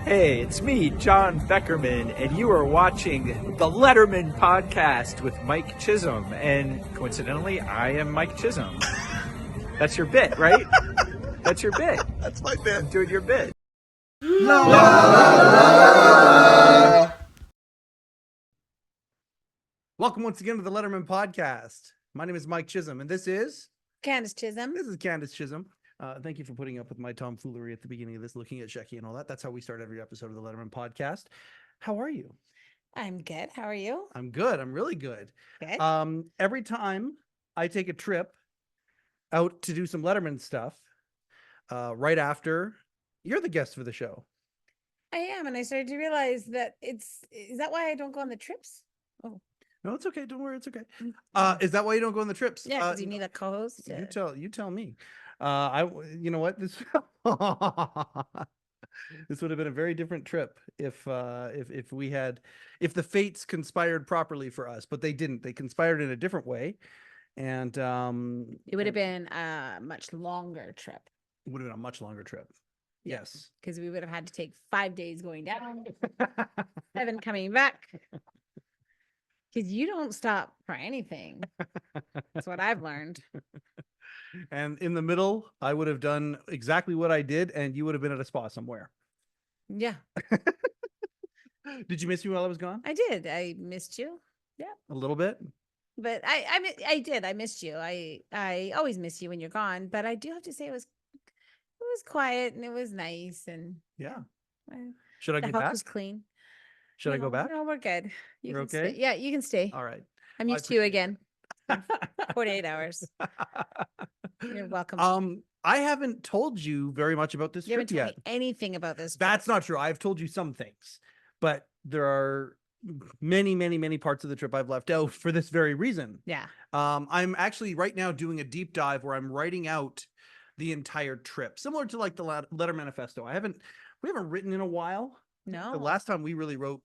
Hey, it's me, Jon Beckerman, and you are watching the Letterman Podcast with Mike Chisholm. And coincidentally, I am Mike Chisholm. That's your bit, right? That's your bit. That's my bit. I'm doing your bit. La, la, la. Welcome once again to the Letterman Podcast. My name is Mike Chisholm, and this is Candace Chisholm. This is Candace Chisholm. Thank you for putting up with my tomfoolery at the beginning of this, looking at Shecky and all that. That's how we start every episode of the Letterman Podcast. How are you? I'm good. How are you? I'm good. I'm really good. Good. Every time I take a trip out to do some Letterman stuff, right after, you're the guest for the show. I am, and I started to realize that is that why I don't go on the trips? Oh, No, it's okay. Don't worry. It's okay. Is that why you don't go on the trips? yeah, because you need a co-host. You tell me. You know what? This this would have been a very different trip if the fates conspired properly for us, but they didn't. They conspired in a different way, and It would have been a much longer trip. It would have been a much longer trip. Yes, because we would have had to take 5 days going down, 7 coming back. Because you don't stop for anything. That's what I've learned. And in the middle, I would have done exactly what I did, and you would have been at a spa somewhere. Yeah, Did you miss me while I was gone? I did. I missed you. Yeah, A little bit. but I did. I missed you. I always miss you when you're gone. But I do have to say it was quiet and it was nice and Yeah. uh, Should I the go house back? was clean. Should I go back? No, we're good. You You're can okay? Stay. Yeah, you can stay. All right. I'm I used to you appreciate again. 48 hours. You're welcome. I haven't told you very much about this You haven't trip told yet. me anything about this. That's trip. not true. I've told you some things, but there are many, many, many parts of the trip I've left out for this very reason. Yeah. I'm actually right now doing a deep dive where I'm writing out the entire trip, similar to like the Letter Manifesto. We haven't written in a while. No. The last time we really wrote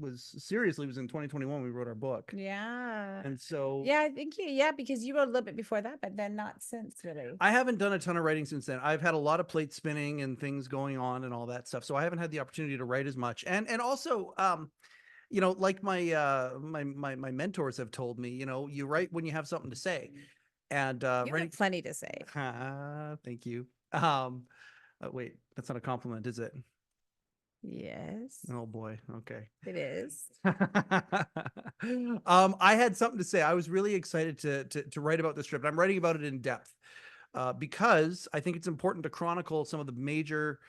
was in 2021. We wrote our book. Yeah. And so Yeah, I think because you wrote a little bit before that, but then not since really. I haven't done a ton of writing since then. I've had a lot of plate spinning and things going on and all that stuff. So I haven't had the opportunity to write as much. And also, like my my mentors have told me, you write when you have something to say. And You have plenty to say. Thank you. Wait, that's not a compliment, is it? Yes, Oh boy. Okay. it is. I had something to say. I was really excited to write about this trip. And I'm writing about it in depth because I think it's important to chronicle some of the major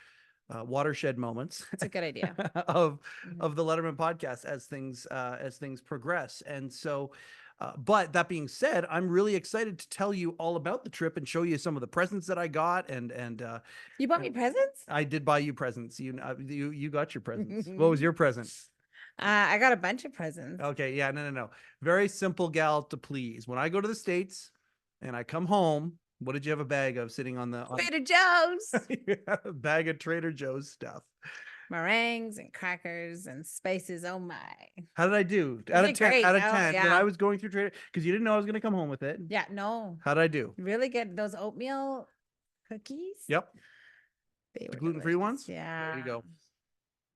watershed moments. It's a good idea. of the Letterman Podcast as things progress. And so, but that being said, I'm really excited to tell you all about the trip and show you some of the presents that I got. And You bought me presents? I did buy you presents. You got your presents. What was your present? I got a bunch of presents. Okay, yeah, no. Very simple gal to please. When I go to the States and I come home, what did you have a bag of sitting on the Trader Joe's. You had a bag of Trader Joe's stuff. Meringues and crackers and spices. Oh my. How did I do? You Out of did 10, great. out of Oh, 10. When yeah. I was going through Trader, because you didn't know I was going to come home with it. Yeah, no. How did I do? Really good. Those oatmeal cookies. Yep. They The were gluten-free delicious. ones? Yeah. There you go.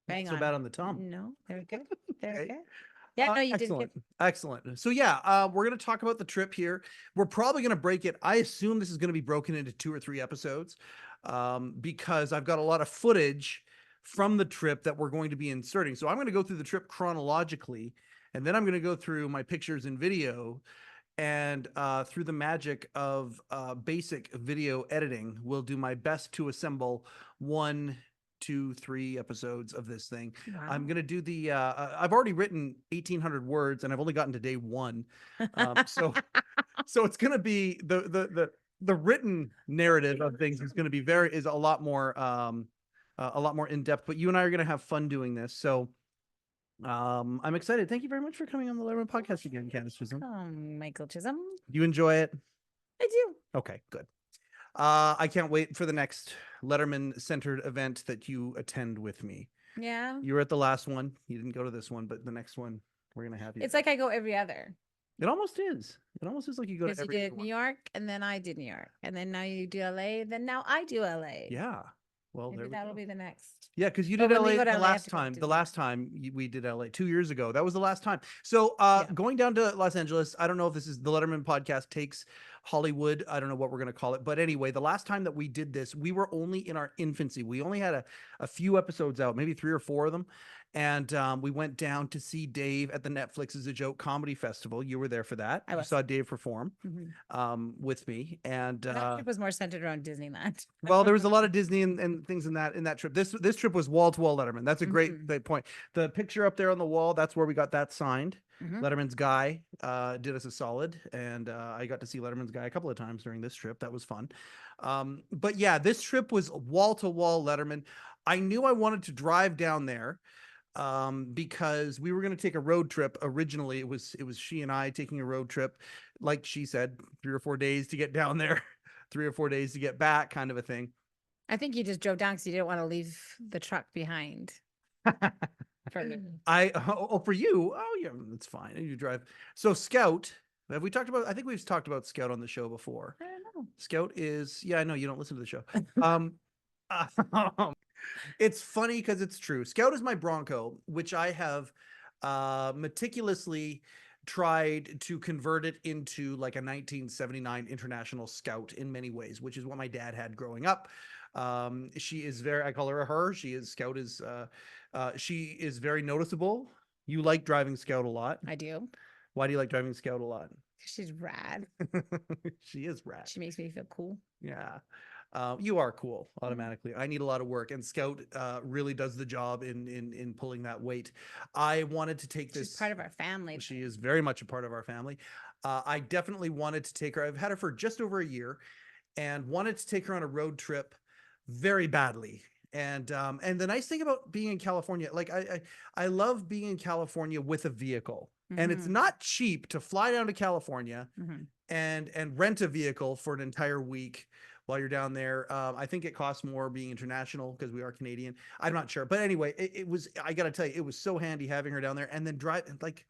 Bang Not so on. bad on the tongue. No, they're good. They're Okay. good. Yeah, no, you did Excellent. good. Excellent. So yeah, we're going to talk about the trip here. We're probably going to break it. I assume this is going to be broken into 2 or 3 episodes because I've got a lot of footage from the trip that we're going to be inserting. So I'm going to go through the trip chronologically, and then I'm going to go through my pictures and video, and through the magic of basic video editing, we'll do my best to assemble 1, 2, 3 episodes of this thing. Wow. I'm going to do the, I've already written 1,800 words and I've only gotten to day 1. So it's going to be the written narrative of things is going to be is a lot more in depth, but you and I are going to have fun doing this. So I'm excited. Thank you very much for coming on the Letterman Podcast again, Candace Chisholm. Michael Chisholm. Do you enjoy it? I do. Okay, good. I can't wait for the next Letterman centered event that you attend with me. Yeah. You were at the last one. You didn't go to this one, but the next one we're going to have you. It's like I go every other. It almost is. It almost is like you go to Because you every did one. New York and then I did New York. And then now you do LA. Then now I do LA. Yeah. Well, Maybe there we that'll go. be the next. Yeah, because you But did when we LA go to the LA, I have last to go time. to The Disneyland. last time we did LA 2 years ago. That was the last time. So Yeah. going down to Los Angeles, I don't know if this is the Letterman podcast takes Hollywood. I don't know what we're going to call it. But anyway, the last time that we did this, we were only in our infancy. We only had a few episodes out, maybe 3 or 4 of them. And we went down to see Dave at the Netflix is a Joke Comedy Festival. You were there for that. I You was. saw Dave perform Mhm. with me. And That trip was more centered around Disneyland. well, there was a lot of Disney and things in that trip. This trip was wall to wall Letterman. That's a great point. The picture up there on the wall, that's where we got that signed. Mhm. Letterman's guy did us a solid, and I got to see Letterman's guy a couple of times during this trip. That was fun. But yeah, this trip was wall to wall Letterman. I knew I wanted to drive down there because we were going to take a road trip. Originally, it was she and I taking a road trip, like she said, 3 or 4 days to get down there, 3 or 4 days to get back, kind of a thing. I think you just drove down because you didn't want to leave the truck behind. For me. For you, oh yeah, that's fine. You drive. So Scout, have we talked about? I think we've talked about Scout on the show before. I don't know. Scout is, yeah, I know you don't listen to the show. It's funny because it's true. Scout is my Bronco, which I have meticulously tried to convert it into like a 1979 International Scout in many ways, which is what my dad had growing up. She is very, I call her a her. She is, Scout is, she is very noticeable. You like driving Scout a lot. I do. Why do you like driving Scout a lot? She's rad. She is rad. She makes me feel cool. Yeah. You are cool automatically. I need a lot of work, and Scout really does the job in pulling that weight. I wanted to take this. She's part of our family. She is very much a part of our family. I definitely wanted to take her. I've had her for just over a year, and wanted to take her on a road trip very badly. And the nice thing about being in California, like I love being in California with a vehicle, and it's Mhm. not cheap to fly down to California Mhm. and rent a vehicle for an entire week while you're down there. I think it costs more being international because we are Canadian. I'm not sure. But anyway, it was, I got to tell you, it was so handy having her down there, and then drive, like,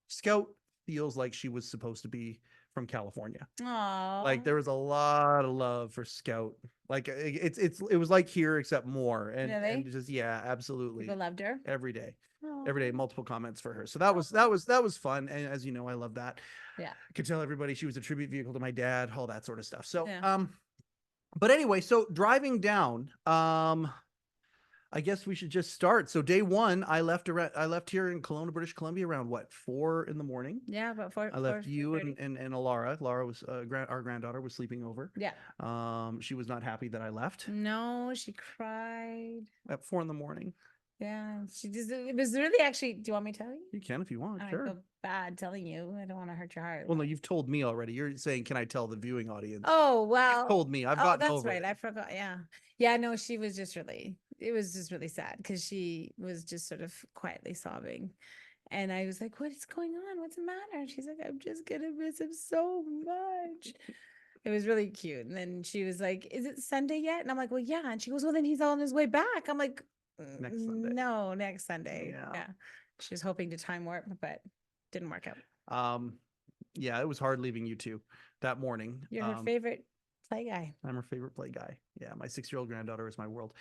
Scout feels like she was supposed to be from California. Aw. Like there was a lot of love for Scout. Like it was like here, except more. And Really? just, yeah, absolutely. People loved her. Every day. Aw. Every day, multiple comments for her. So that was fun. And as you know, I love that. Yeah. I could tell everybody she was a tribute vehicle to my dad, all that sort of stuff. So Yeah. but anyway, so driving down, I guess we should just start. So day one, I left here in Kelowna, British Columbia around what, 4 a.m. Yeah, about 4. I left you 4:30. and Alara. Lara was our granddaughter was sleeping over. Yeah. She was not happy that I left No, she cried. at 4 a.m. Yeah, she just. It was really actually. Do you want me to tell you? You can if you want, I sure. feel bad telling you. I don't want to hurt your heart. Well, no, you've told me already. You're saying, can I tell the viewing audience? Oh well. You've told me. I've Oh, gotten that's over right. it. I forgot. Yeah. Yeah. No, she was just really. It was just really sad because she was just sort of quietly sobbing, and I was like, "What is going on? What's the matter?" And she's like, "I'm just gonna miss him so much." It was really cute. And then she was like, "Is it Sunday yet?" And I'm like, "Well, yeah." And she goes, "Well, then he's on his way back." I'm like, Next Sunday. No, next Sunday." Yeah. Yeah. She was hoping to time warp, but didn't work out. Yeah, it was hard leaving you two that morning. You're her favorite play guy. I'm her favorite play guy. Yeah, my 6-year-old granddaughter is my world.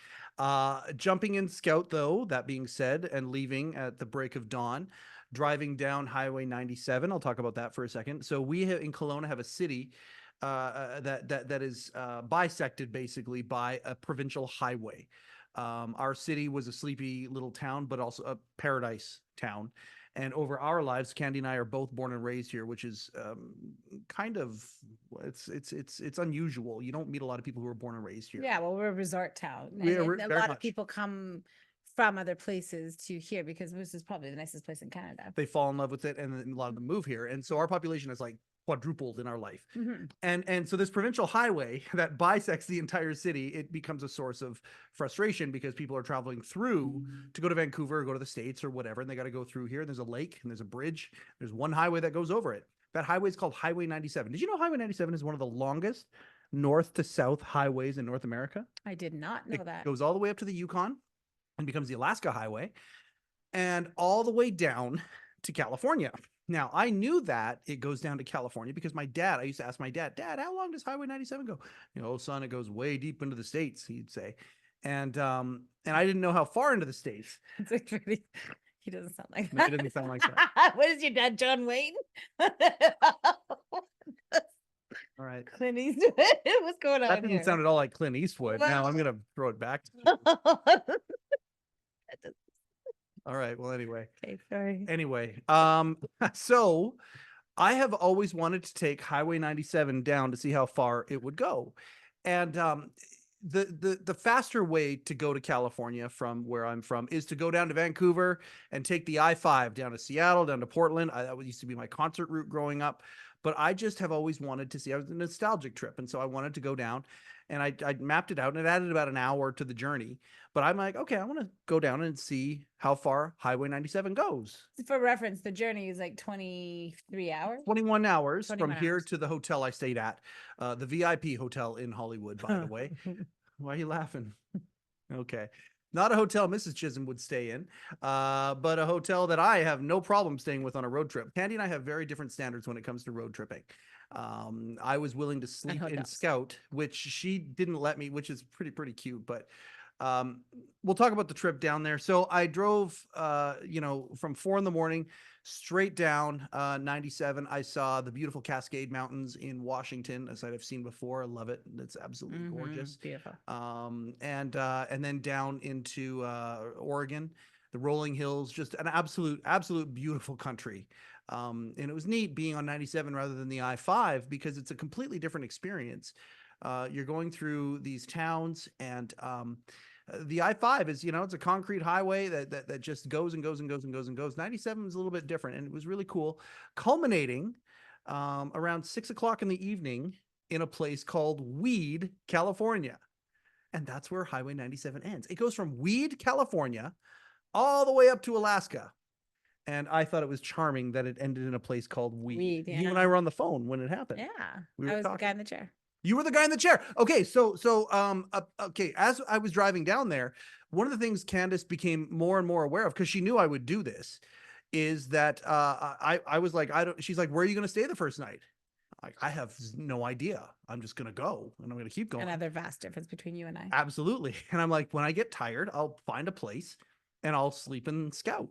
Jumping in Scout, though, that being said, and leaving at the break of dawn, driving down Highway 97. I'll talk about that for a second. So we in Kelowna have a city that is bisected basically by a provincial highway. Our city was a sleepy little town, but also a paradise town. And over our lives, Candy and I are both born and raised here, which is kind of, it's unusual. You don't meet a lot of people who are born and raised here. Yeah, well, we're a resort town. We're And a very lot much. of people come from other places to here because this is probably the nicest place in Canada. They fall in love with it, and then a lot of them move here. And so our population has like quadrupled in our life. Mhm. And so this provincial highway that bisects the entire city, it becomes a source of frustration because people are traveling through to go to Vancouver or go to the States or whatever, and they got to go through here. And there's a lake and there's a bridge. There's one highway that goes over it. That highway is called Highway 97. Did you know Highway 97 is one of the longest north to south highways in North America? I did not know It that. goes all the way up to the Yukon and becomes the Alaska Highway and all the way down to California. Now, I knew that it goes down to California because I used to ask my dad, how long does Highway 97 go? Son, it goes way deep into the States, he'd say. And I didn't know how far into the States. It's like really, he doesn't sound like No, that. he doesn't sound like that. What is your dad, John Wayne? All right. Clint Eastwood. What's going on That didn't here? sound at all like Clint Eastwood. Now I'm Well- going to throw it back. All right. Well, anyway. Okay, sorry. Anyway, so I have always wanted to take Highway 97 down to see how far it would go. And the faster way to go to California from where I'm from is to go down to Vancouver and take the I-5 down to Seattle, down to Portland. That used to be my concert route growing up. But I just have always wanted to see. I was a nostalgic trip, and so I wanted to go down, and I mapped it out, and it added about an hour to the journey. But I'm like, okay, I want to go down and see how far Highway 97 goes. For reference, the journey is like 23 hours. 21 hours 21 from here hours. to the hotel I stayed at, the VIP hotel in Hollywood, by the way. Why are you laughing? Okay. Not a hotel Mrs. Chisholm would stay in, but a hotel that I have no problem staying with on a road trip. Candy and I have very different standards when it comes to road tripping. I was willing to sleep in hotels. Scout, which she didn't let me, which is pretty cute, but we'll talk about the trip down there. So I drove, from 4 a.m. straight down 97. I saw the beautiful Cascade Mountains in Washington, a site I've seen before. I love it. It's absolutely gorgeous. Beautiful. And then down into Oregon, the rolling hills, just an absolute beautiful country. And it was neat being on 97 rather than the I-5 because it's a completely different experience. You're going through these towns, and the I-5 is, it's a concrete highway that just goes and goes and goes and goes and goes. 97 is a little bit different, and it was really cool, culminating around 6 o'clock in the evening in a place called Weed, California. And that's where Highway 97 ends. It goes from Weed, California, all the way up to Alaska. And I thought it was charming that it ended in a place called Weed. Weed, You and I were on the phone when it happened. Yeah. We were I was the talking. guy in the chair. You were the guy in the chair. Okay, so okay, as I was driving down there, one of the things Candace became more and more aware of, because she knew I would do this, is that I was like, she's like, where are you going to stay the first night? Like, I have no idea. I'm just going to go, and I'm going to keep going. Another vast difference between you and I. Absolutely. And I'm like, when I get tired, I'll find a place and I'll sleep in Scout.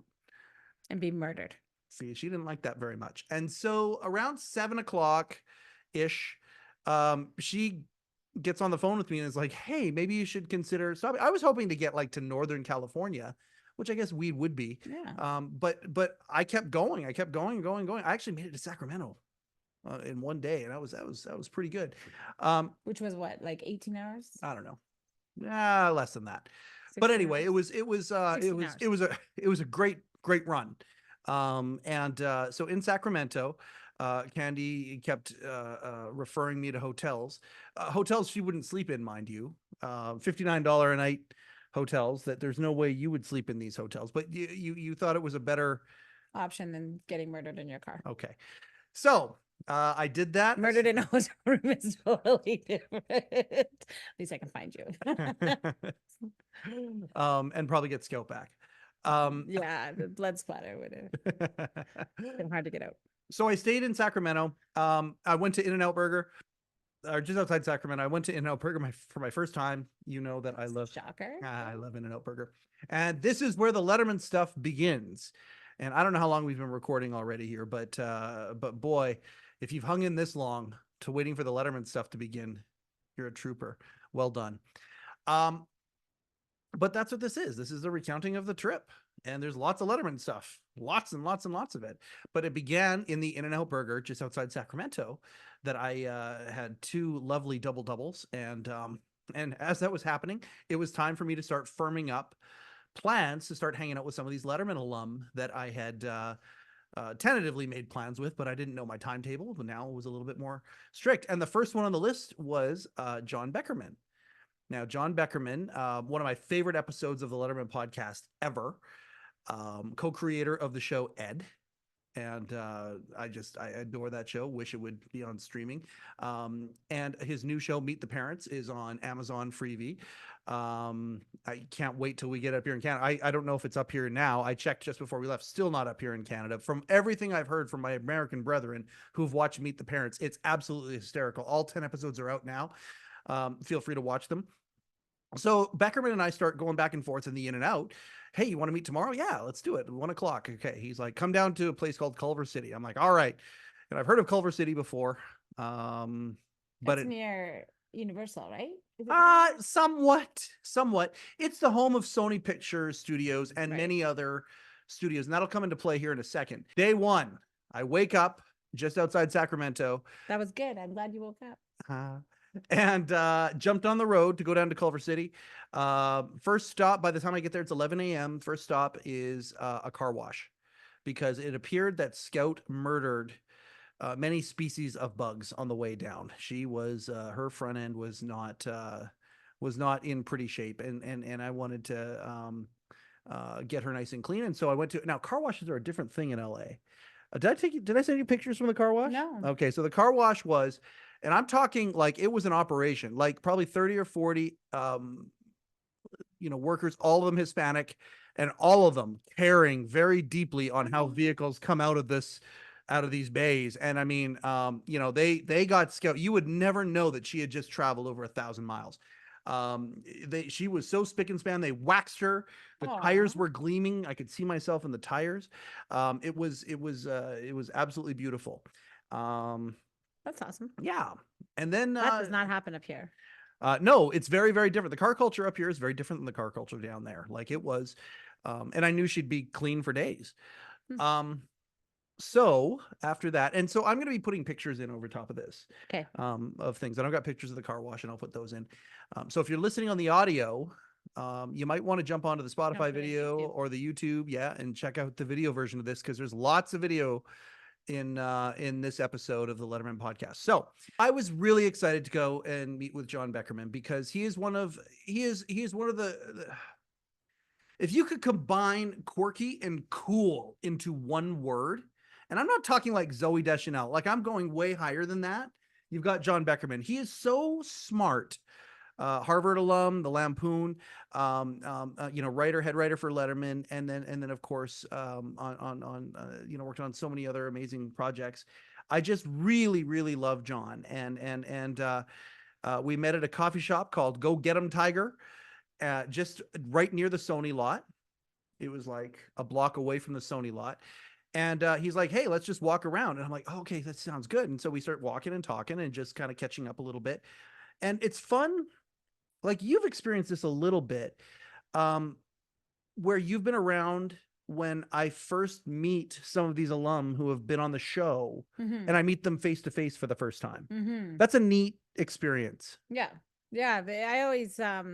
And be murdered. See, she didn't like that very much. And so around 7 o'clock ish, she gets on the phone with me and is like, hey, maybe you should consider stopping. I was hoping to get like to Northern California, which I guess we would be. Yeah. But I kept going. I kept going. I actually made it to Sacramento in one day, and that was pretty good. Which was what, like 18 hours? I don't know. Less than that. 16 But anyway, hours? it was a great run. So in Sacramento, Candy kept referring me to hotels she wouldn't sleep in, mind you, $59 a night hotels that there's no way you would sleep in these hotels, but you thought it was a better Option than getting murdered in your car. okay. So I did that. Murdered in a hotel room is totally different. At least I can find you. And probably get Scout back. Yeah, the blood splatter would have been hard to get out. So I stayed in Sacramento. I went to In-N-Out Burger, or just outside Sacramento. I went to In-N-Out Burger for my first time. You know that I love Shocker. I love In-N-Out Burger. And this is where the Letterman stuff begins. And I don't know how long we've been recording already here, but boy, if you've hung in this long to waiting for the Letterman stuff to begin, you're a trooper. Well done. But that's what this is. This is a recounting of the trip. And there's lots of Letterman stuff, lots and lots and lots of it. But it began in the In-N-Out Burger just outside Sacramento that I had 2 lovely double doubles. And as that was happening, it was time for me to start firming up plans to start hanging out with some of these Letterman alum that I had tentatively made plans with, but I didn't know my timetable. But now it was a little bit more strict. And the first one on the list was Jon Beckerman. Now, Jon Beckerman, one of my favorite episodes of the Letterman podcast ever, co-creator of the show Ed, And I adore that show. Wish it would be on streaming. And his new show, Meet the Parents, is on Amazon Freevee. I can't wait till we get up here in Canada. I don't know if it's up here now. I checked just before we left. Still not up here in Canada. From everything I've heard from my American brethren who've watched Meet the Parents, it's absolutely hysterical. All 10 episodes are out now. Feel free to watch them. So Beckerman and I start going back and forth in the In and Out. Hey, you want to meet tomorrow? Yeah, let's do it. 1:00. Okay. He's like, come down to a place called Culver City. I'm like, all right. And I've heard of Culver City before. But That's near Universal, right? Is it somewhat. It's the home of Sony Pictures Studios and many other studios. And that'll come into play here in a second. Day one, I wake up just outside Sacramento. That was good. I'm glad you woke up. And jumped on the road to go down to Culver City. First stop, by the time I get there, it's 11 a.m. First stop is a car wash, because it appeared that Scout murdered many species of bugs on the way down. She was her front end was not in pretty shape, and I wanted to get her nice and clean. And so I went to, now car washes are a different thing in LA. Did I send you pictures from the car wash? No. Okay, so the car wash was, and I'm talking like it was an operation, like probably 30 or 40 workers, all of them Hispanic, and all of them caring very deeply on how vehicles come out of these bays. And I mean, they got Scout. You would never know that she had just traveled over 1,000 miles. She was so spick and span. They waxed her. The tires were gleaming. I could see myself in the tires. It was absolutely beautiful. That's awesome. Yeah. And then that does not happen up here. No, it's very, very different. The car culture up here is very different than the car culture down there. Like it was, and I knew she'd be clean for days. So after that, and so I'm going to be putting pictures in over top of this, of things. And I've got pictures of the car wash, and I'll put those in. So if you're listening on the audio, you might want to jump onto the Spotify video or the YouTube, and check out the video version of this, because there's lots of video in this episode of the Letterman podcast. So I was really excited to go and meet with Jon Beckerman, because he is one of the if you could combine quirky and cool into one word, and I'm not talking like Zooey Deschanel, like I'm going way higher than that. You've got Jon Beckerman. He is so smart. Harvard alum, the Lampoon, head writer for Letterman, and then of course worked on so many other amazing projects. I just really, really love Jon, and we met at a coffee shop called Go Get 'Em Tiger, just right near the Sony lot. It was like a block away from the Sony lot. And he's like, hey, let's just walk around. And I'm like, oh, okay, that sounds good. And so we start walking and talking and just kind of catching up a little bit. And it's fun. Like, you've experienced this a little bit, where you've been around when I first meet some of these alum who have been on the show, and I meet them face to face for the first time. That's a neat experience. Yeah. I always, I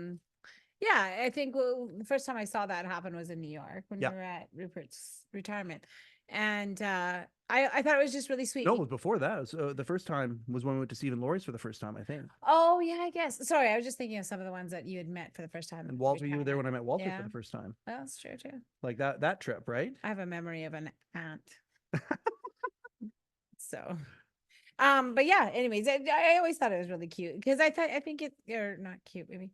think the first time I saw that happen was in New York when we were at Rupert's retirement. And I thought it was just really sweet. No, it was before that. So the first time was when we went to Stephen Laurie's for the first time, I think. Oh, yeah, I guess. Sorry, I was just thinking of some of the ones that you had met for the first time. And Walter, you were there when I met Walter for the first time. Well, that's true, too. Like that trip, right? I have a memory of an aunt. So, but yeah, anyways, I always thought it was really cute, because I think it, or not cute, maybe.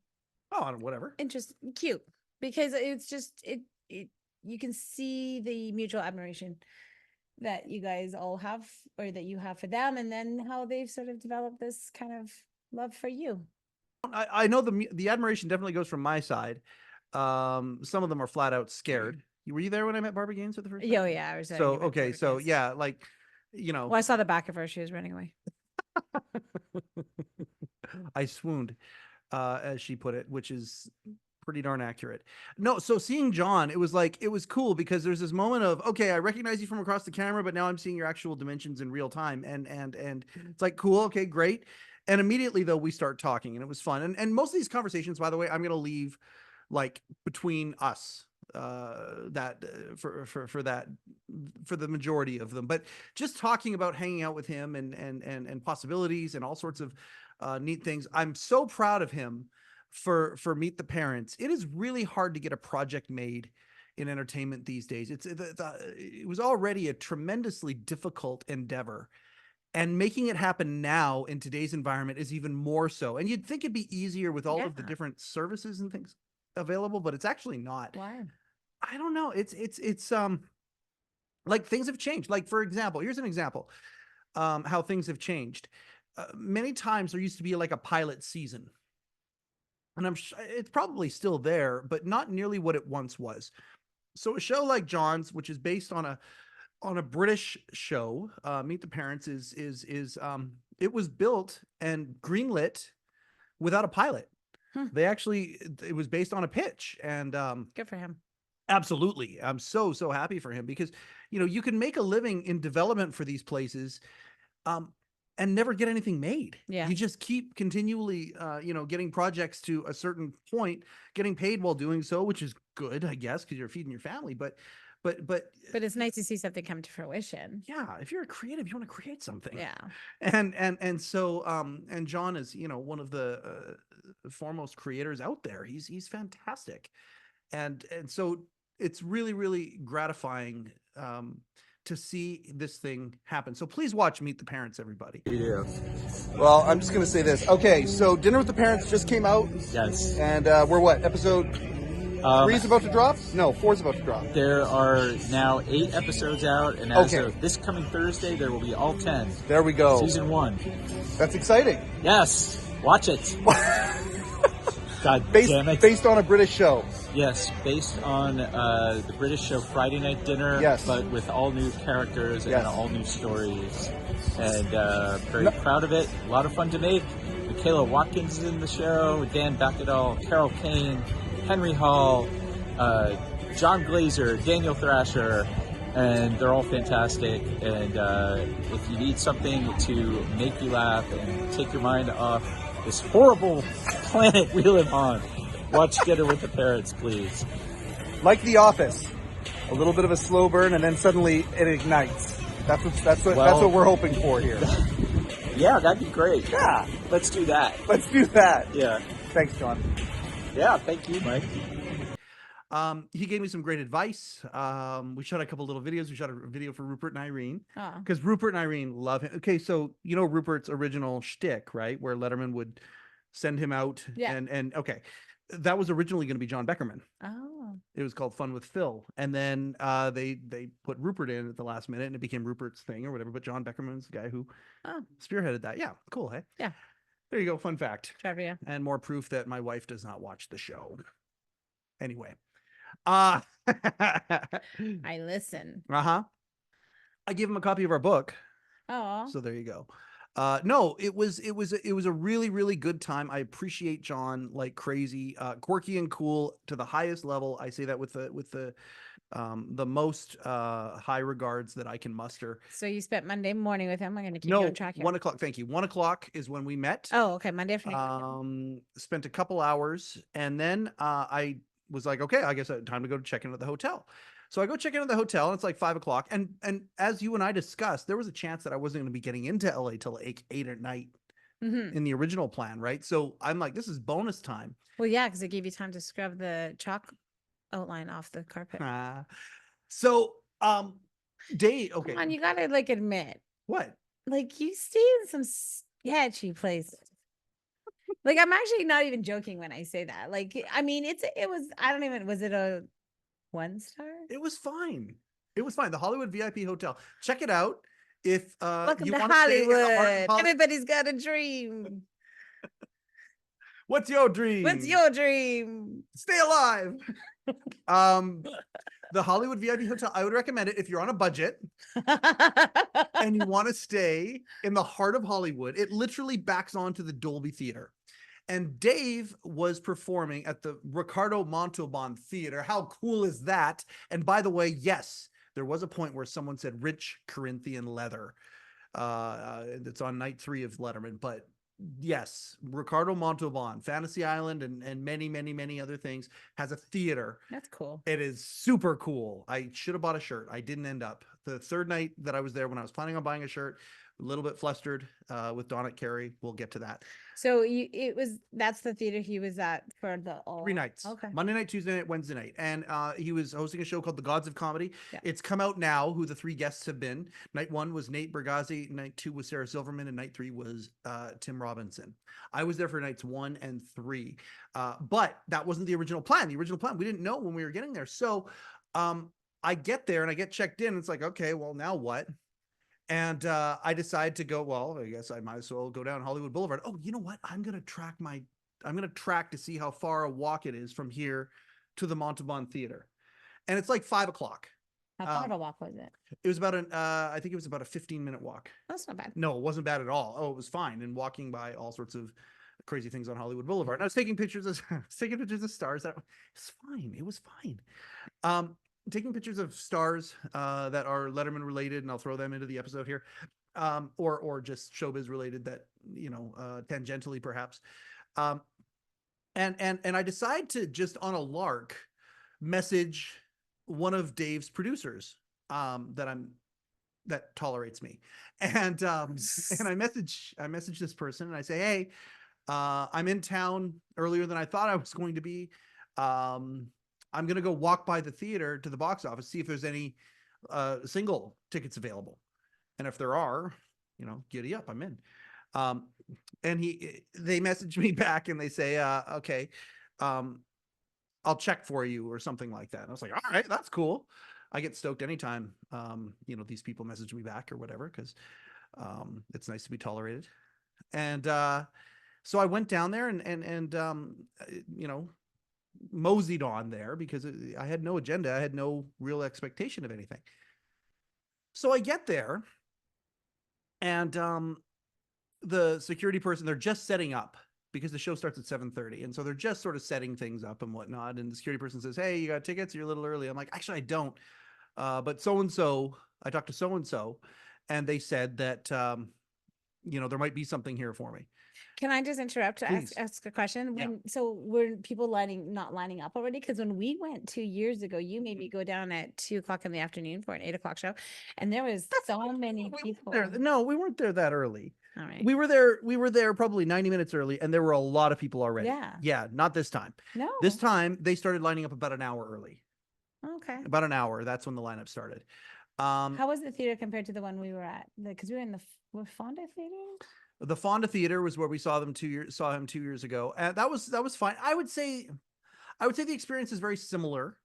Oh, whatever. Interesting, cute, because it's just, you can see the mutual admiration that you guys all have, or that you have for them, and then how they've sort of developed this kind of love for you. I know the admiration definitely goes from my side. Some of them are flat out scared. Were you there when I met Barbara Gaines for the first time? Oh yeah, I was there. So okay, so yeah, like, well, I saw the back of her. She was running away. I swooned, as she put it, which is pretty darn accurate. No, so seeing Jon, it was cool, because there's this moment of, okay, I recognize you from across the camera, but now I'm seeing your actual dimensions in real time, and it's like, cool, okay, great. And immediately though, we start talking, and it was fun. And most of these conversations, by the way, I'm gonna leave like between us, for the majority of them, but just talking about hanging out with him and possibilities and all sorts of neat things. I'm so proud of him for Meet the Parents. It is really hard to get a project made in entertainment these days. It was already a tremendously difficult endeavor. And making it happen now in today's environment is even more so. And you'd think it'd be easier with all of the different services and things available, but it's actually not. Why? I don't know. It's like things have changed. Like, for example, here's an example how things have changed. Many times there used to be like a pilot season, and it's probably still there, but not nearly what it once was. So a show like Jon's, which is based on a British show, Meet the Parents, it was built and greenlit without a pilot. It was based on a pitch, and Good for him. absolutely, I'm so happy for him, because you can make a living in development for these places, and never get anything made. Yeah. You just keep continually, getting projects to a certain point, getting paid while doing so, which is good, I guess, because you're feeding your family. But it's nice to see something come to fruition. yeah, if you're a creative, you want to create something. Yeah. And Jon is, one of the foremost creators out there. He's fantastic. And so it's really, really gratifying to see this thing happen. So please watch Meet the Parents, everybody. Yeah. Well, I'm just going to say this. Okay, so Dinner with the Parents just came out. Yes. And we're what? Episode 3 is about to drop? No, 4 is about to drop. There are now 8 episodes out, and as of this coming Thursday, there will be all 10. There we go. Season 1. That's exciting. Yes. Watch it. God damn it. Based on a British show. Yes, based on the British show Friday Night Dinner, Yes. but with all new characters and Yes. all new stories. And very proud of it. A lot of fun to make. Michaela Watkins is in the show, Dan Beckerman, Carol Kane, Henry Hall, John Glazer, Daniel Thrasher, and they're all fantastic. And if you need something to make you laugh and take your mind off this horrible planet we live on, watch Dinner with the Parents, please. Like The Office. A little bit of a slow burn, and then suddenly it ignites. That's what we're hoping for here. Yeah, that'd be great. Yeah, let's do that. Let's do that. Yeah. Thanks, Jon. Yeah, thank you, Mike. He gave me some great advice. We shot a couple little videos. We shot a video for Rupert and Irene, Oh. because Rupert and Irene love him. Okay, so Rupert's original shtick, right, where Letterman would send him out, Yeah. and okay, that was originally going to be Jon Beckerman. Oh. It was called Fun with Phil, and then they put Rupert in at the last minute, and it became Rupert's thing or whatever. But Jon Beckerman's the guy who spearheaded that. Yeah, cool. Hey, Yeah. there you go. Fun fact, Trivia. and more proof that my wife does not watch the show. Anyway, I listen. I gave him a copy of our book. Oh. So there you go. No, it was a really, really good time. I appreciate Jon like crazy, quirky and cool to the highest level. I say that with the most high regards that I can muster. So you spent Monday morning with him. I'm going to keep you No, on track here. 1 o'clock. Thank you. 1 o'clock is when we met. Oh, okay. Monday afternoon. Spent a couple hours, and then I was like, okay, I guess time to go check in at the hotel. So I go check in at the hotel, and it's like 5 o'clock. And as you and I discussed, there was a chance that I wasn't going to be getting into LA till like 8 at night in the original plan, right? So I'm like, this is bonus time. Well, yeah, because it gave you time to scrub the chalk outline off the carpet. So, Dave, okay. Come on, you gotta like admit, What? like you stay in some sketchy places. Like I'm actually not even joking when I say that. Like, I mean, it was. I don't even. Was it a 1-star? It was fine. It was fine. The Hollywood VIP Hotel. Check it out. If Welcome you to want to stay in the heart Hollywood. of Hollywood. Everybody's got a dream. What's your dream? What's your dream? Stay alive. The Hollywood VIP Hotel, I would recommend it if you're on a budget and you want to stay in the heart of Hollywood. It literally backs onto the Dolby Theater. And Dave was performing at the Ricardo Montalban Theater. How cool is that? And by the way, yes, there was a point where someone said rich Corinthian leather. It's on night 3 of Letterman, but yes, Ricardo Montalban, Fantasy Island, and many, many, many other things, has a theater. That's cool. It is super cool. I should have bought a shirt. I didn't end up. The third night that I was there, when I was planning on buying a shirt, a little bit flustered with Don at Carey. We'll get to that. So that's the theater he was at for the all 3 nights. Okay. Monday night, Tuesday night, Wednesday night. And he was hosting a show called The Gods of Comedy. Yeah. It's come out now who the 3 guests have been. Night 1 was Nate Bargatze. Night 2 was Sarah Silverman. And night 3 was Tim Robinson. I was there for nights 1 and 3. But that wasn't the original plan. The original plan, we didn't know when we were getting there. So I get there and I get checked in. It's like, okay, well, now what? And I decide to go, well, I guess I might as well go down Hollywood Boulevard. Oh, you know what? I'm going to track to see how far a walk it is from here to the Montalban Theater. And it's like 5 o'clock. How far of a walk was it? It was about I think it was about a 15-minute walk. That's not bad. No, it wasn't bad at all. Oh, it was fine. And walking by all sorts of crazy things on Hollywood Boulevard. And I was taking pictures of stars. It's fine. It was fine. Taking pictures of stars that are Letterman related, and I'll throw them into the episode here, or just showbiz related that, you know, tangentially perhaps. And I decide to just on a lark message one of Dave's producers that tolerates me, and I message this person and I say, hey, I'm in town earlier than I thought I was going to be. I'm going to go walk by the theater to the box office, see if there's any single tickets available. And if there are, you know, giddy up, I'm in. And they message me back and they say, okay, I'll check for you or something like that. And I was like, all right, that's cool. I get stoked anytime, you know, these people message me back or whatever, because it's nice to be tolerated. And so I went down there and you know, moseyed on there because I had no agenda. I had no real expectation of anything. So I get there and the security person, they're just setting up because the show starts at 7:30. And so they're just sort of setting things up and whatnot. And the security person says, hey, you got tickets? You're a little early. I'm like, actually, I don't. But so-and-so, I talked to so-and-so and they said that, you know, there might be something here for me. Can I just interrupt to ask a question? So were people not lining up already? Because when we went 2 years ago, you made me go down at 2 o'clock in the afternoon for an 8 o'clock show, and there was so many people. No, we weren't there that early. All right. We were there probably 90 minutes early, and there were a lot of people already. Yeah, not this time. No. This time they started lining up about an hour early. Okay. About an hour. That's when the lineup started. How was the theater compared to the one we were at? Because we were in the Fonda Theater. The Fonda Theater was where we saw him 2 years ago. And that was fine. I would say the experience is very similar.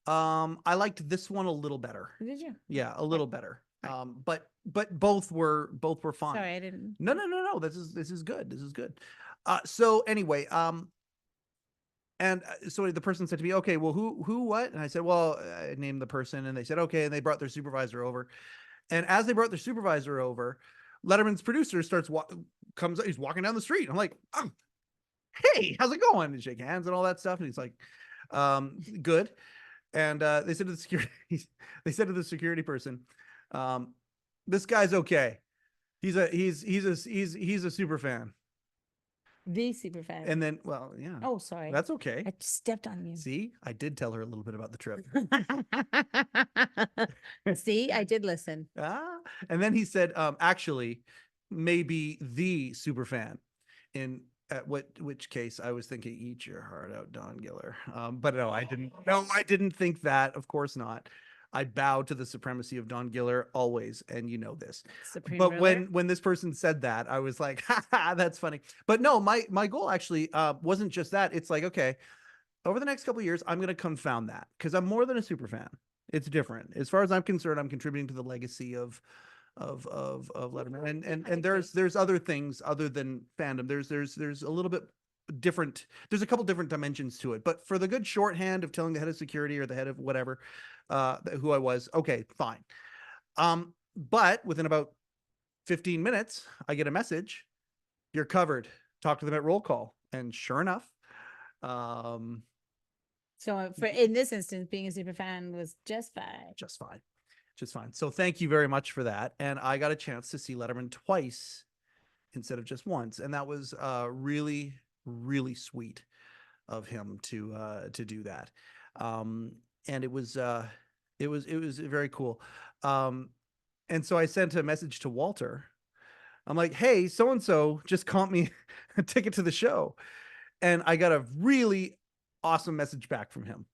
I liked this one a little better. Did you? Yeah, a little better. But both were fine. Sorry, I didn't. No. This is good. This is good. So anyway, and so the person said to me, okay, well, who, what? And I said, well, I named the person, and they said, okay. And they brought their supervisor over. And as they brought their supervisor over, Letterman's producer comes, he's walking down the street. I'm like, oh, hey, how's it going? And shake hands and all that stuff. And he's like, good. And they said to the security person, this guy's okay. He's a super fan. The super fan. And then, well, yeah. Oh, sorry. That's okay. I stepped on you. See, I did tell her a little bit about the trip. See, I did listen. And then he said, actually, maybe the super fan. Which case I was thinking, eat your heart out, Don Giller. But no, I didn't. No, I didn't think that. Of course not. I bow to the supremacy of Don Giller always, and you know this. Supreme but ruler. when this person said that, I was like, that's funny. But no, my goal actually wasn't just that. It's like, okay, over the next couple of years, I'm going to confound that because I'm more than a super fan. It's different. As far as I'm concerned, I'm contributing to the legacy of Letterman, and there's other things other than fandom. There's a little bit different. There's a couple different dimensions to it. But for the good shorthand of telling the head of security or the head of whatever who I was, okay, fine. But within about 15 minutes, I get a message. You're covered. Talk to them at roll call. And sure enough, so in this instance, being a super fan was just fine. Just fine. So thank you very much for that. And I got a chance to see Letterman twice instead of just once. And that was really, really sweet of him to do that. And it was very cool. And so I sent a message to Walter I'm like, hey, so-and-so just comped me a ticket to the show. And I got a really awesome message back from him.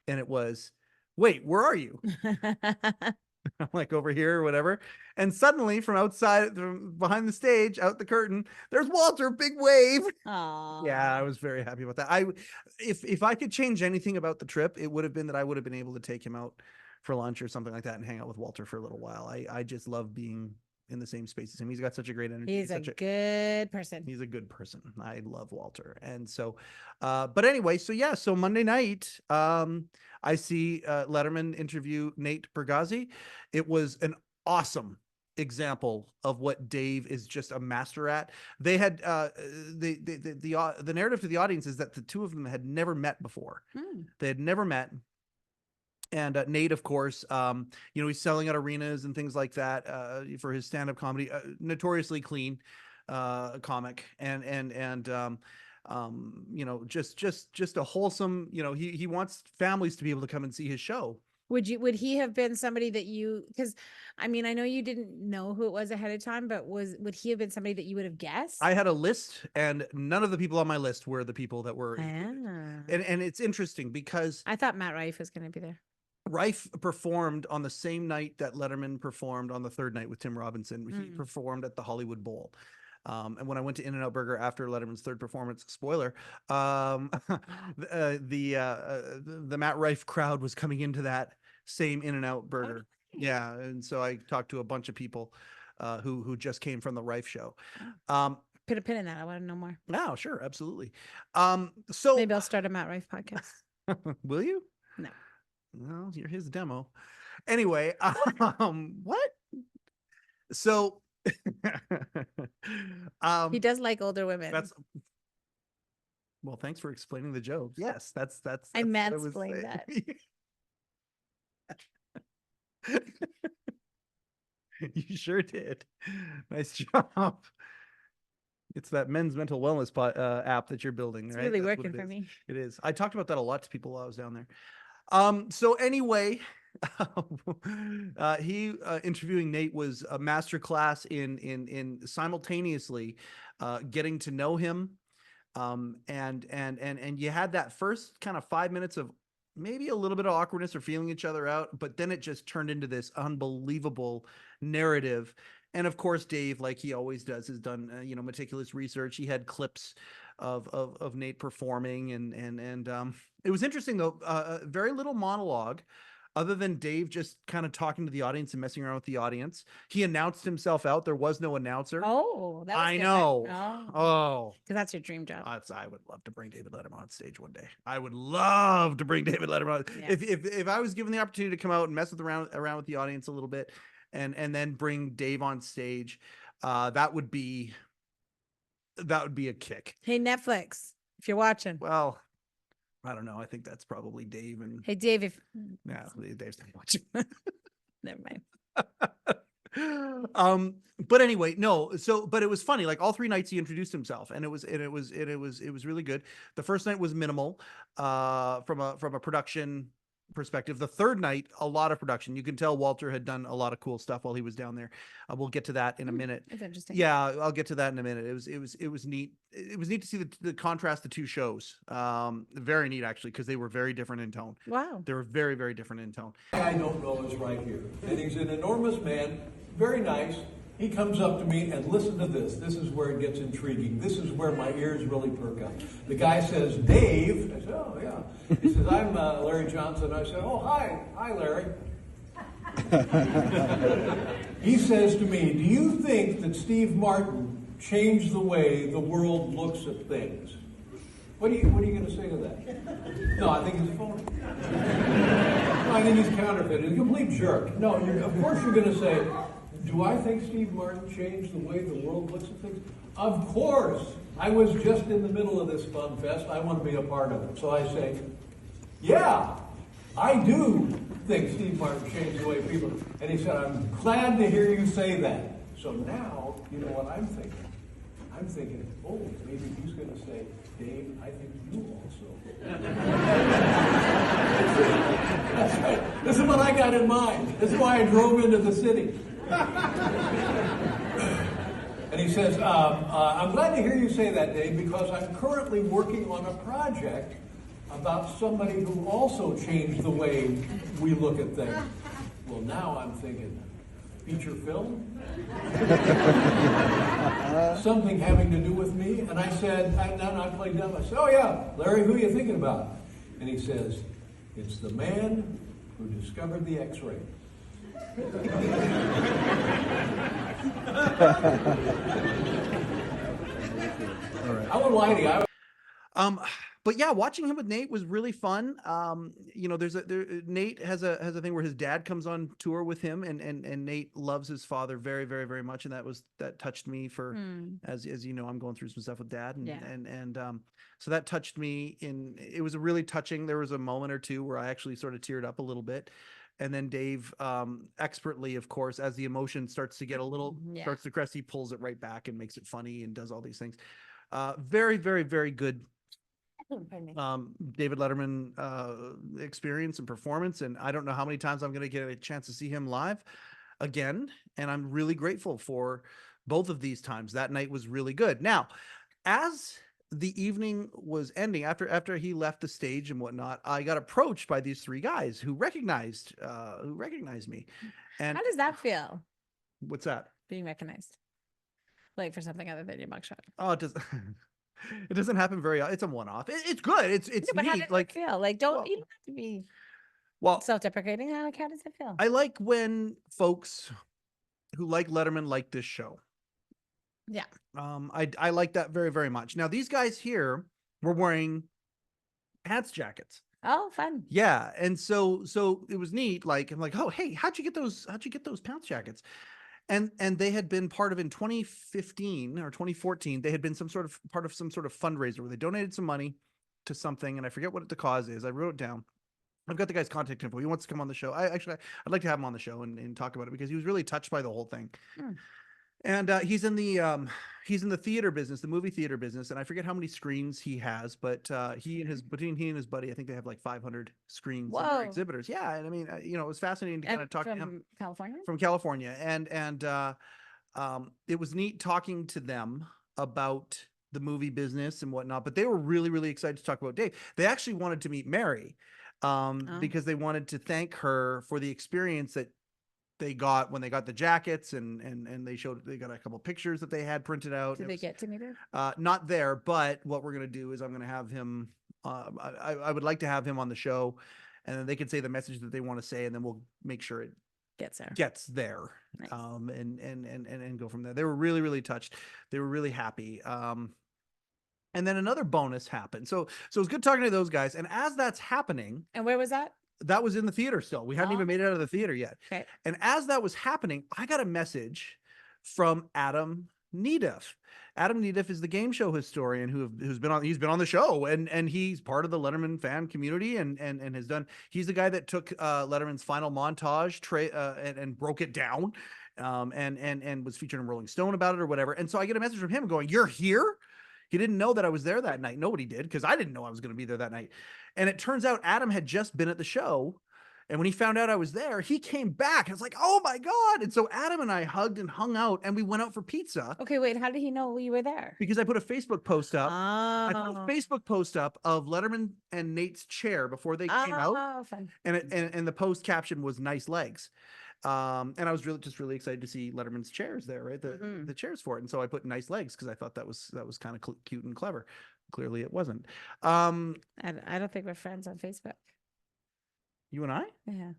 And it was, wait, where are you? I'm like, over here or whatever. And suddenly from outside, from behind the stage, out the curtain, there's Walter, big wave. Aww. Yeah, I was very happy about that. If I could change anything about the trip, it would have been that I would have been able to take him out for lunch or something like that and hang out with Walter for a little while. I just love being in the same space as him. He's got such a great energy. He's a good person. He's a good person. I love Walter. And so, but anyway, so Monday night, I see Letterman interview Nate Bargatze. It was an awesome example of what Dave is just a master at. They had the narrative to the audience is that the two of them had never met before. They had never met. And Nate, of course, he's selling at arenas and things like that for his stand-up comedy, notoriously clean comic, and just a wholesome. He wants families to be able to come and see his show. Would he have been somebody that because I mean, I know you didn't know who it was ahead of time, but would he have been somebody that you would have guessed? I had a list, and none of the people on my list were the people that were. And it's interesting because I thought Matt Rife was going to be there. Rife performed on the same night that Letterman performed on the third night with Tim Robinson. He performed at the Hollywood Bowl. And when I went to In-N-Out Burger after Letterman's third performance, spoiler, the Matt Rife crowd was coming into that same In-N-Out Burger. Okay. Yeah. And so I talked to a bunch of people who just came from the Rife show. Put a pin in that. I want to know more. No, sure. Absolutely. So maybe I'll start a Matt Rife podcast. Will you? No. Well, you're his demo. Anyway, what? So he does like older women. Well, thanks for explaining the joke. Yes, that's I mansplained that. You sure did. Nice job. It's that men's mental wellness app that you're building, right? It's really working for me. It is. I talked about that a lot to people while I was down there. So anyway, he interviewing Nate was a masterclass in simultaneously getting to know him, and you had that first kind of 5 minutes of maybe a little bit of awkwardness or feeling each other out, but then it just turned into this unbelievable narrative. And of course, Dave, like he always does, has done meticulous research. He had clips of Nate performing, and it was interesting though. Very little monologue, other than Dave just kind of talking to the audience and messing around with the audience. He announced himself out. There was no announcer. Oh, that was I know. Oh, because that's your dream job. I would love to bring David Letterman on stage one day. I would love to bring David Letterman on. Yeah. If I was given the opportunity to come out and mess around with the audience a little bit, and then bring Dave on stage, that would be a kick. Hey, Netflix, if you're watching. Well, I don't know. I think that's probably Dave and. Hey, Dave, if. Yeah, Dave's not watching. Never mind. But anyway, no. But it was funny. Like all 3 nights he introduced himself, and it was really good. The first night was minimal, from a production perspective. The third night, a lot of production. You can tell Walter had done a lot of cool stuff while he was down there. We'll get to that in a minute. That's interesting. Yeah, I'll get to that in a minute. It was neat. It was neat to see the contrast the two shows. Very neat actually, because they were very different in tone. Wow. They were very, very different in tone. I don't know is right here. And he's an enormous man, very nice. He comes up to me and listen to this. This is where it gets intriguing. This is where my ears really perk up. The guy says, Dave. I said, oh, yeah. He says, I'm Larry Johnson. I said, oh, hi. Hi, Larry. He says to me, do you think that Steve Martin changed the way the world looks at things? What are you going to say to that? No, I think he's phony. No, I think he's counterfeit. He's a complete jerk. No, of course you're going to say, do I think Steve Martin changed the way the world looks at things? Of course. I was just in the middle of this fun fest. I want to be a part of it. So I say, yeah, I do think Steve Martin changed the way people... And he said, I'm glad to hear you say that. So now, you know what I'm thinking? I'm thinking, oh, maybe he's going to say, Dave, I think you also. That's right. This is what I got in mind. This is why I drove into the city. And he says, I'm glad to hear you say that, Dave, because I'm currently working on a project about somebody who also changed the way we look at things. Well, now I'm thinking, feature film? Something having to do with me? And I said, I played dumb. I said, oh yeah, Larry, who are you thinking about? And he says, it's the man who discovered the X-ray. All right. I won't lie to you. But yeah, watching him with Nate was really fun. You know, Nate has a thing where his dad comes on tour with him, and Nate loves his father very, very, very much, and that touched me for as you know, I'm going through some stuff with Dad, and so that touched me. It was a really touching. There was a moment or two where I actually sort of teared up a little bit. And then Dave, expertly, of course, as the emotion starts to get a little, starts to crest, he pulls it right back and makes it funny and does all these things. Very, very, very good David Letterman experience and performance. And I don't know how many times I'm going to get a chance to see him live again. And I'm really grateful for both of these times. That night was really good. Now, as the evening was ending, after he left the stage and whatnot, I got approached by these three guys who recognized me. And how does that feel? What's that? Being recognized, like for something other than your mugshot. Oh, it does. It doesn't happen very. It's a one-off. It's good. It's But how neat. does Like, it feel? Like, you don't have to be self-deprecating. How does it feel? I like when folks who like Letterman like this show. Yeah. I like that very, very much. Now, these guys here were wearing pants jackets. Oh, fun. Yeah. And so it was neat. Like, I'm like, oh, hey, how'd you get those pants jackets? And they had been part of, in 2015 or 2014, they had been part of some sort of fundraiser where they donated some money to something. And I forget what the cause is. I wrote it down. I've got the guy's contact info. He wants to come on the show. I'd like to have him on the show and talk about it, because he was really touched by the whole thing. And he's in the theater business, the movie theater business, and I forget how many screens he has, but between he and his buddy, I think they have like 500 screens. And they're exhibitors. Yeah, and I mean, you know, it was fascinating to kind of talk to him from California, and it was neat talking to them about the movie business and whatnot. But they were really, really excited to talk about Dave. They actually wanted to meet Mary, because they wanted to thank her for the experience that they got when they got the jackets, and they got a couple pictures that they had printed out. Did they get to meet her? Not there, but what we're going to do is I'm going to have him, I would like to have him on the show, and then they can say the message that they want to say, and then we'll make sure it gets there. Nice. And go from there. They were really, really touched. They were really happy. And then another bonus happened. So it was good talking to those guys. And as that's happening. And where was that? That was in the theater still. We hadn't even made it out of the theater yet. Okay. And as that was happening, I got a message from Adam Neduff. Adam Neduff is the game show historian he's been on the show, and he's part of the Letterman fan community, and he's the guy that took Letterman's final montage and broke it down, and was featured in Rolling Stone about it or whatever. And so I get a message from him going, "You're here?" He didn't know that I was there that night. Nobody did, because I didn't know I was going to be there that night. And it turns out Adam had just been at the show. And when he found out I was there, he came back. I was like, oh my God. And so Adam and I hugged and hung out, and we went out for pizza. Okay, wait, how did he know you were there? Because I put a Facebook post up. Oh. I put a Facebook post up of Letterman and Nate's chair before they came out. Oh, fun. And the post caption was "nice legs." And I was really excited to see Letterman's chairs there, right? The chairs for it. And so I put "nice legs" because I thought that was kind of cute and clever. Clearly it wasn't. I don't think we're friends on Facebook. You and I? Yeah.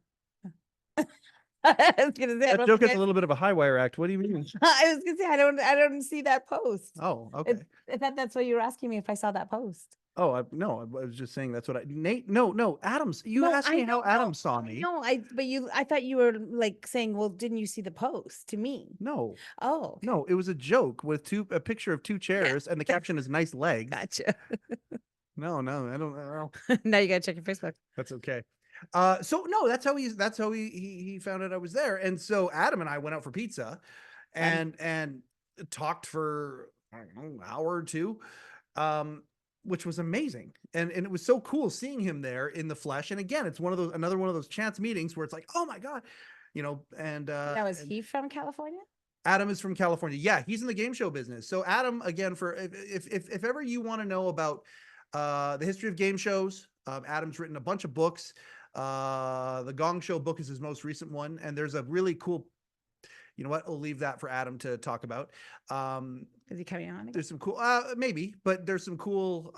I was gonna say, that joke is a little bit of a high wire act. What do you mean? I was gonna say I don't see that post. Oh, okay. I thought that's what you were asking me, if I saw that post. Oh, no, I was just saying that's what Nate. No, Adams. You asked me how Adam saw me. No, I thought you were like saying, well, didn't you see the post to me? No. Oh. Okay. No, it was a joke with a picture of two chairs, and the caption is "nice legs." Gotcha. No, I don't. Now you gotta check your Facebook. That's okay. So no, that's how he found out I was there. And so Adam and I went out for pizza and talked for, I don't know, an hour or two, which was amazing. And it was so cool seeing him there in the flesh. And again, it's another one of those chance meetings where it's like, oh my God, you know, and now, is he from California? Adam is from California. Yeah, he's in the game show business. So Adam, again, for if ever you want to know about the history of game shows, Adam's written a bunch of books. The Gong Show book is his most recent one, and there's a really cool. You know what? I'll leave that for Adam to talk about. Is he coming on again? There's some cool, maybe, but there's some cool.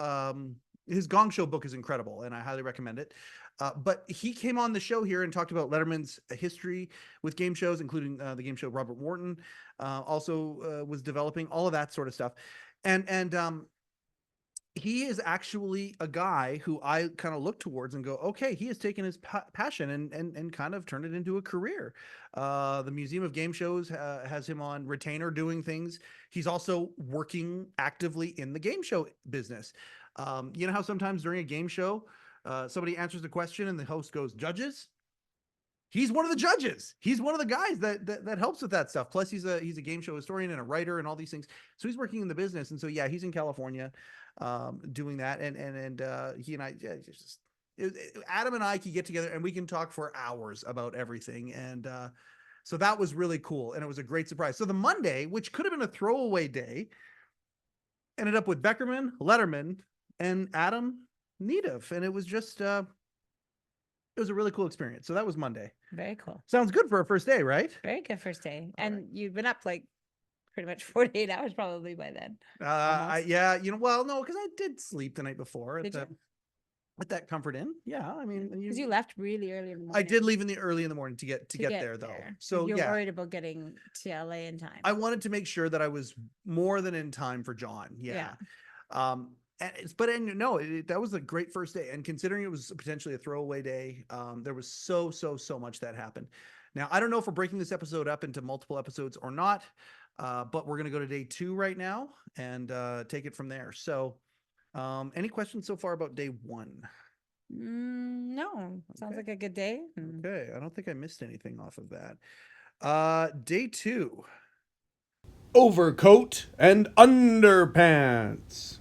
His Gong Show book is incredible, and I highly recommend it. But he came on the show here and talked about Letterman's history with game shows, including the game show Robert Wharton also was developing, all of that sort of stuff. And he is actually a guy who I kind of look towards and go, okay, he has taken his passion and kind of turned it into a career. The Museum of Game Shows has him on retainer doing things. He's also working actively in the game show business. You know how sometimes during a game show, somebody answers the question and the host goes, judges? He's one of the judges. He's one of the guys that helps with that stuff. Plus, he's a game show historian and a writer and all these things. So he's working in the business. And so, yeah, he's in California doing that. And he and I, Adam and I can get together and we can talk for hours about everything. And so that was really cool. And it was a great surprise. So the Monday, which could have been a throwaway day, ended up with Beckerman, Letterman, and Adam Needove. And it was just, it was a really cool experience. So that was Monday. Very cool. Sounds good for a first day, right? Very good first day. And you've been up like pretty much 48 hours probably by then. Yeah, well, no, because I did sleep the night before at Did that Comfort Inn. Yeah, I mean, because you left really early in the morning. I did leave early in the morning to get there though. So you're yeah, worried about getting to LA in time. I wanted to make sure that I was more than in time for Jon. Yeah. That was a great first day. And considering it was potentially a throwaway day, there was so much that happened. Now, I don't know if we're breaking this episode up into multiple episodes or not, but we're going to go to day 2 right now and take it from there. So any questions so far about day 1? No, sounds like a good day. Okay. I don't think I missed anything off of that. Day 2. Overcoat and underpants.